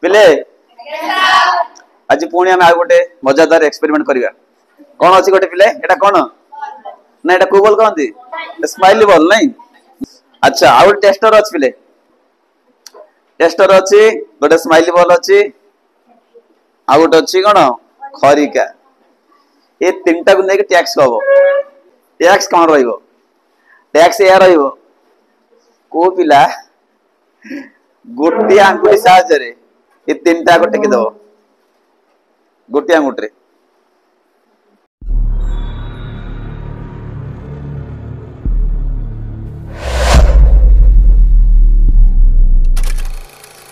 पिले आज पुणी आम गोटे मजादार एक्सपेरिमेंट करवा कौन अच्छी गोटे पिले एटा कौन ना एटा को बॉल कहते स्माइली बॉल नहीं अच्छा आउ टेस्टर अच्छी पिले टेस्टर अच्छी गोटे स्माइली बॉल अच्छी आ गोटे अच्छी कौन खरिका ये तीन टा को लेके टैक्स हम टैक्स कौन रहिबो टैक्स या रहिबो को पिला गोटे आंगुठी साहाय्य रे ये तीन टा को टेकी दो गोटे आंगुठी रे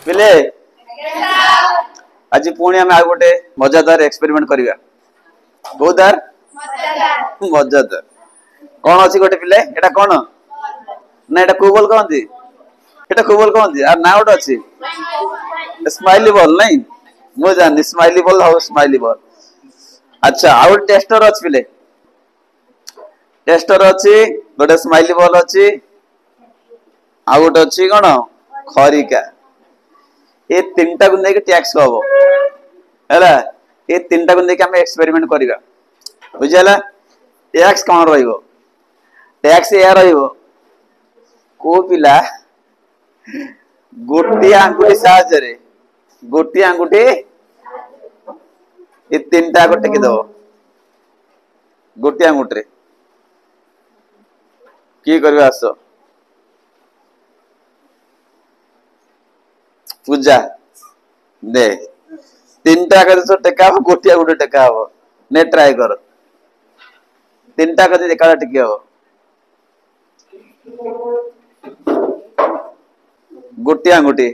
पिले आज पुणी आम गोटे मजादार एक्सपेरिमेंट करवा बहुदार मजादार कौन अच्छी गोटे पिले एटा कौन ना एटा को बॉल कहते एटा को बॉल कहते आर ना गोटे अच्छी स्माइली बॉल नहीं मु जानी smiley ball how smiley ball अच्छा आउ टेस्टर अच्छी पिले टेस्टर अच्छी गोटे स्माइली बॉल अच्छी आ गोटे अच्छी कौन खरिका ये तीन टा को लेके टैक्स हम है ये तीन टा को लेके आम एक्सपेरिमेंट करवा बुझेगा टैक्स कौन रहिबो टैक्स या रहिबो को पिला गोटे आंगुठी साहाय्य रे गोटे आंगुठी ये तीन टा को टेकी दो गोटे आंगुठी रे की करबे आस पूजा दे तीन टा कर टेका हम गोटे आंगुठी टेका हम ने ट्राई कर तीन टा कर एका टेकी हम गोटे आंगुठी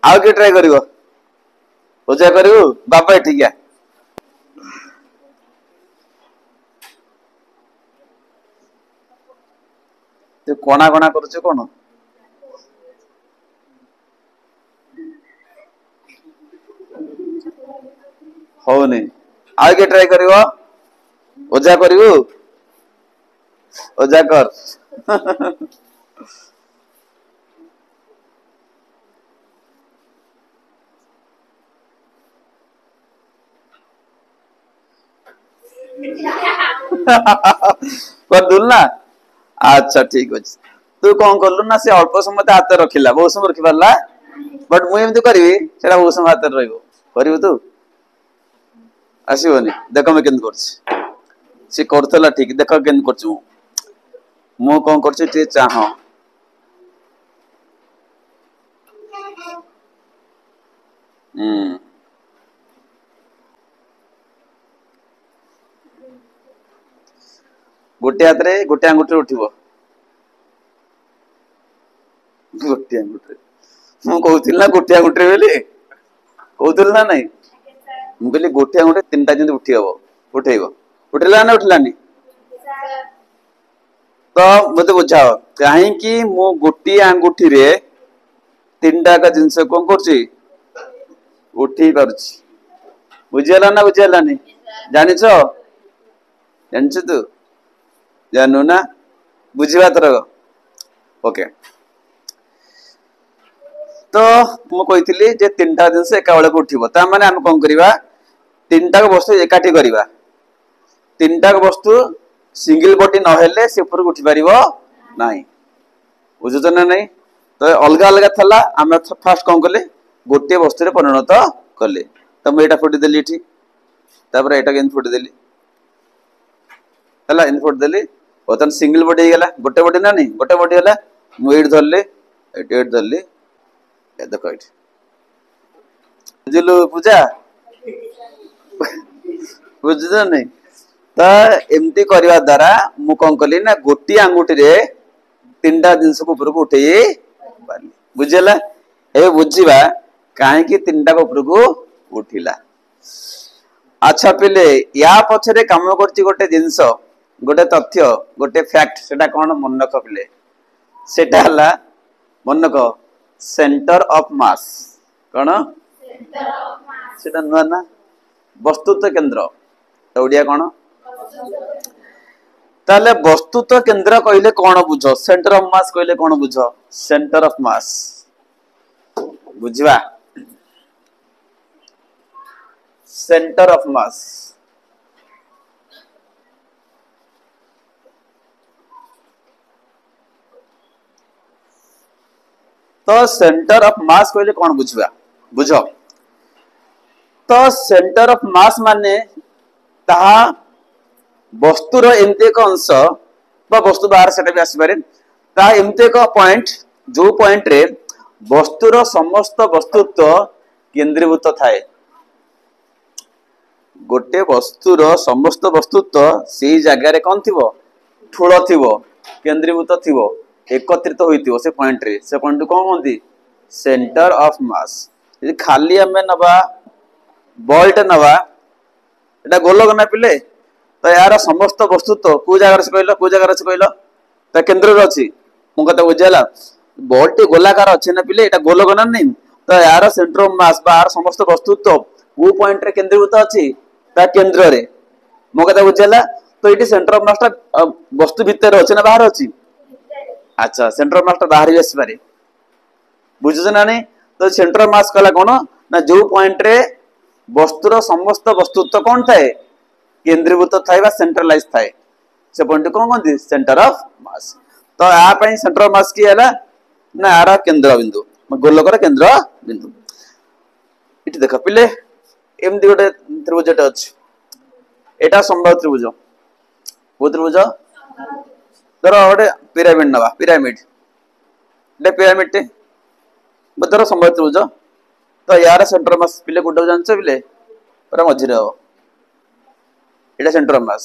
आउ के ट्राई करिवो पूजा करिवो बाबा ठीक है तो कोना कोना करूछ कोन होनी आउ के ट्राई करिवो ओजा करिवो ओजा कर कर दुल ना अच्छा ठीक अच्छे तू कौन कलु ना से अल्प समय हाथ रखिला बहुत समय रखी पारा बट मुझे एमती करी से बहुत समय हाथ रही तू आसोनी देख मुझे केमती कर ठीक देख केमती मु कौन कर चाह गोटे हाथ रे गोटे आंगुठी उठिबो गोटे आंगुठी मु कहूतिल ना गोटे आंगुठी बेली कहूतिल ना नहीं मु कहली गोटे आंगुठी तीनटा जंदी उठी हबो उठेइबो उठिला ना उठिलानी तो मते बुझाओ काहे कि मु गोटे आंगुठी रे तीनटा का जिंस कोन करछि उठी परछि बुझियला ना बुझियलानी जानिछो जानछु तू जानू ना बुझा तर ओके तो मु कही जे तीन टा जिनस एका बेले उठिबो ता माने हम कोन करबा तीन टा वस्तु एकाठी करबा तीन टा वस्तु सिंगल बॉडी न हेले से ऊपर उठी परिबो नाही बुझुछ ना नहीं तो अलग अलग थला हम फास्ट कोन करले गोटे वस्तु रे परिणत करले तो मु एटा फुटी देली एठी तापर एटा केन फुटी देली हला इन फुटी देली बर्तन सिंगल बॉडी गला गोटे बॉडी ना नहीं गोटे बॉडी हला मु एट धरले एट धरले ए देखो एट बुझलो पूजा बुझछ नहीं तो एमती करबा द्वारा मु कोन कली ना गोटी आंगुठी रे तीनटा जिंस को ऊपर को उठेई पाली बुझला ए बुझीबा काहे कि तीनटा को ऊपर को उठिला अच्छा पिले या पछरे काम करछि गोटे जिंस गोटे तथ्य गोटे फैक्ट सेटा कौन मन रख पिले सेटा हला मन रख सेंटर ऑफ मास कौन सेटा नुआ ना वस्तुत्व केंद्र ओडिया कौन ताले वस्तु तो केंद्र कहले कौन बुझ सेंटर ऑफ मास कहले कौन बुझ सेंटर ऑफ मास बुझवा सेंटर ऑफ मास तो सेंटर ऑफ मास कहले कौन बुझवा बुझ तो सेंटर ऑफ मास माने ताहा वस्तुर एमती एक अंश बा वस्तु बाहर से भी आसपे ता एमती एक पॉइंट जो पॉइंट रे वस्तुर समस्त वस्तुत्व केंद्रीभूत थाए गोटे वस्तुर समस्त वस्तुत्व से जगह रे कौन थिबो ठूल थिबो केंद्रीभूत थिबो एकत्रित होइतिबो से पॉइंट रे से पॉइंट को कहंती सेंटर ऑफ मास यदि खाली हमें नबा बॉल्ट नवा एटा गोलक ना पिले तो यार समस्त वस्तुत्व को जगह से कहल ता केंद्र रे अछि मु कथा बुझला बॉल्ट गोलाकार अछि ना पिले एटा गोलक ना नहीं तो यार सेंटर ऑफ मास बाहर समस्त वस्तुत्व वो पॉइंट रे केंद्रीभूत अछि ता केंद्र रे मो कथा बुझला तो इटी सेंटर ऑफ मास ता वस्तु भीतर अछि ना बाहर अछि अच्छा सेंटर ऑफ मास ता बाहर भी आसी पारे बुझछ ना नहीं तो सेंटर ऑफ मास कला कोन ना जो पॉइंट रे वस्तुर समस्त वस्तुत्व कौन थाए केंद्रीभूत थाए बा सेंट्रलाइज थाए से पॉइंट कौन कहंती सेंटर ऑफ मास तो आ पई सेंटर ऑफ मास की हैला ना आरा केंद्र बिंदु गोलकर केंद्र बिंदु इटी देख पिले एमदी गोटे त्रिभुजटे अछि एटा समबाहु त्रिभुज वो त्रिभुज धर गोटे पिरामिड नवा पिरामिड एटा पिरामिड टे बदर समबाहु त्रिभुज तो यार सेंटर मास पिले गुड जानछ पिले पर मझिरे हो एटा सेंटर मास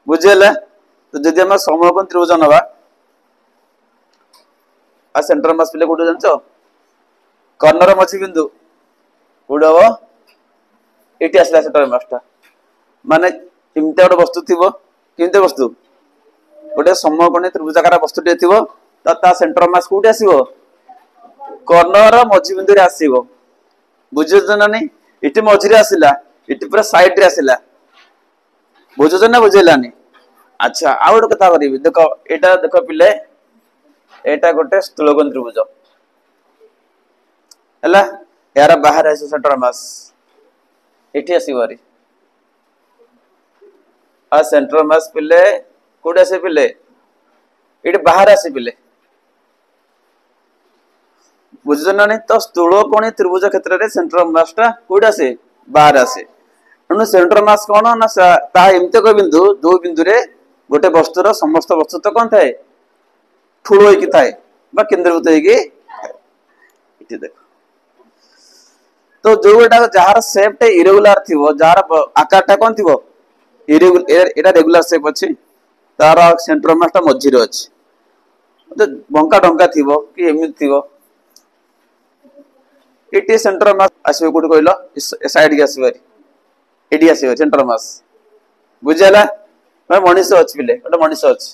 बुझेला तो जदि हम समकोण त्रिभुज नवा आ सेंटर मास पिले गुड जानछ कॉर्नर मझि बिंदु गुड हो एटी आसला सेंटर मास ता माने किमते गोटे वस्तु थिबो किमते वस्तु गोटे समकोण त्रिभुजाकार वस्तु टे थिबो ता सेंटर मास कोठी आसीबो कॉर्नर मझी बिंदु रे आसीबो बुझछ ना नहीं इटी मझी रे आसिला इटी पूरा साइड रे आसिला बुझछ ना बुझेलानी अच्छा आ गोटे कथा करबी देखो एटा देखो पिले एटा गोटे स्थूलकोण त्रिभुज हला यार बाहर आसे सेंटर मास एटी आसीबारी आ सेंटर मास पिले कोडे आसे पिले एटी बाहर आसे पिले बुझछ ना नहीं तो स्थूलकोणी त्रिभुज क्षेत्र रे सेंटर ऑफ मास टा कोडा से बाहर आसे अनु सेंटर मास कोन ना ता एमते को बिंदु जो बिंदु रे गोटे वस्तुर समस्त वस्तुत्व कोन थाए ठूल होई कि थाए बा केंद्रीभूत होई कि इति देखो तो जोटा जहार शेप टे इरेगुलर थिबो जहार आकार टा कोन थिबो इरेगुलर एटा रेगुलर शेप अछि तार सेंटर ऑफ मास टा मझी रे अछि तो बंका डंका थिबो कि एमित थिबो इटी सेंटर मास आसीबो कोठी कहलो साइड के आसीबो एडी आसीबो सेंटर मास बुझला मैं मनीष अछि पिले एटा मनीष अछि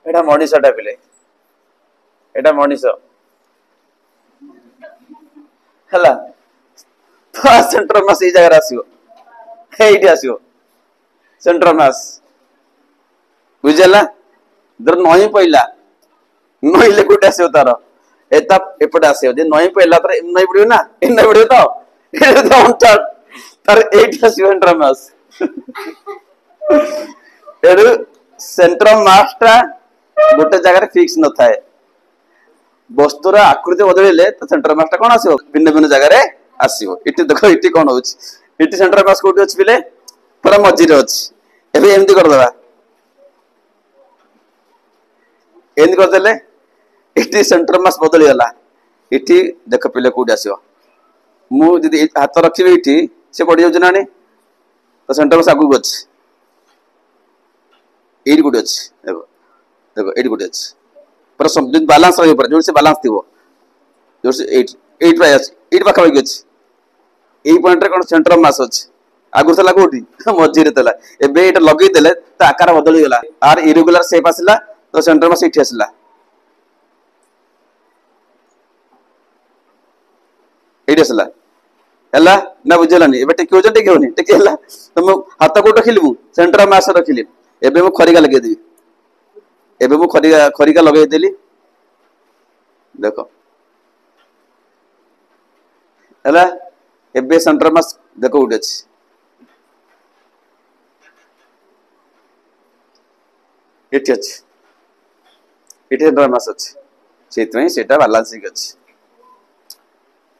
एटा मनीषटा पिले एटा मनीष हला तो सेंटर मास ई जगह आसीबो एडी आसीबो सेंटर मास बुझला दर नही पहिला नहिले कोठी आसीबो तार एता एपटे आसे जे नई पहिला तर नई पडियो ना इन नई पडियो तो ए तो अंतर तर 8 सेंटर मास एडु सेंटर मास टा गोटे जगह रे फिक्स न थाए वस्तुर आकृति बदलिले तो सेंटर मास टा कोन आसीबो भिन्न भिन्न जगह रे आसीबो इटी देखो इटी कोन होछि इटी सेंटर मास कोठी अछि बिले पूरा मझी रे अछि एबे एमती कर देबा एंद कर देले इटी सेंटर मास बदली गला इटी देख पिले कोठी आसीबो मु जदी हाथ रखिबे इटी से पड़ी जाउ ना नहीं तो सेंटर मास आगु अछि एडी कोठी अछि देखो देखो एडी कोठी अछि पर सब दिन बैलेंस रही पर जोर से बैलेंस थिबो जोर से 8 बाय अछि 8 पाखा बाकी अछि एई पॉइंट रे कोन सेंटर मास अछि आगु तला कोठी मझी रे तला एबे एटा लगै देले त आकार बदली गला आर इरेगुलर शेप आसिला तो सेंटर मास इठी आसिला एडी आसिला हला ना बुझलानी एबे टेकी होजन टेकी होनी टेकी हला तुम हाथ को रखिलबु सेंटर मास रखिली एबे मु खरिका लगे देबी एबे मु खरिका लगे देली देखो हला एबे सेंटर मास देखो उठे अछि एठी अछि एठी सेंटर मास अछि सेतमै सेटा बैलेंसिंग अछि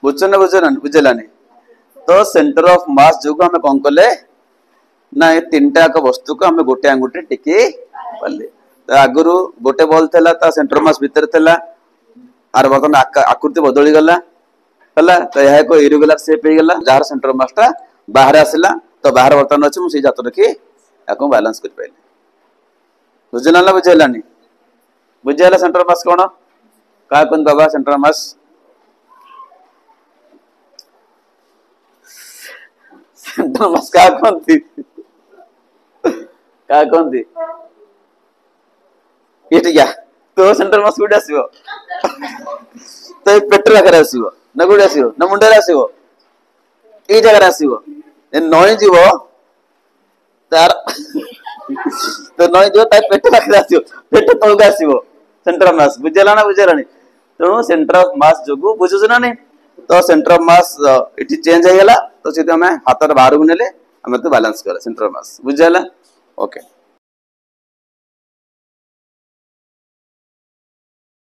बुझन बुझलानी तो सेंटर ऑफ मास जो हम कोन कले ना ये तीनटा का वस्तु को हम गोटे अंगुठी टिके पाले तो आगुरु गोटे बॉल थेला ता सेंटर मास भीतर थेला आर बतन आकृति बदली गला हला तो यह को इरेगुलर शेप हे गला जार सेंटर मास ता बाहर आसिला तो बाहर बर्तन अछि मु से जात रखी याको बैलेंस कर पाइले बुझला ना बुझलानी बुझला सेंटर मास कोन का कोन बाबा सेंटर मास सेंटर मास का कोन थी का कोन थी ये ठीक है तो सेंटर मास गुड आसीबो तो पेट रखर आसीबो न गुड आसीबो न मुंडे आसीबो ए जगह आसीबो ए नय जीवो तार तो नय जो तार पेट रखर आसीबो पेट तळग आसीबो सेंटर मास बुझला ना बुझलानी तो सेंटर ऑफ मास जोगु बुझुछ ना नहीं तो सेंटर ऑफ मास इटी चेंज हो गला तो सीधे हमें हाथ बाहर को नेले हमें तो बैलेंस कर सेंटर ऑफ मास बुझला ओके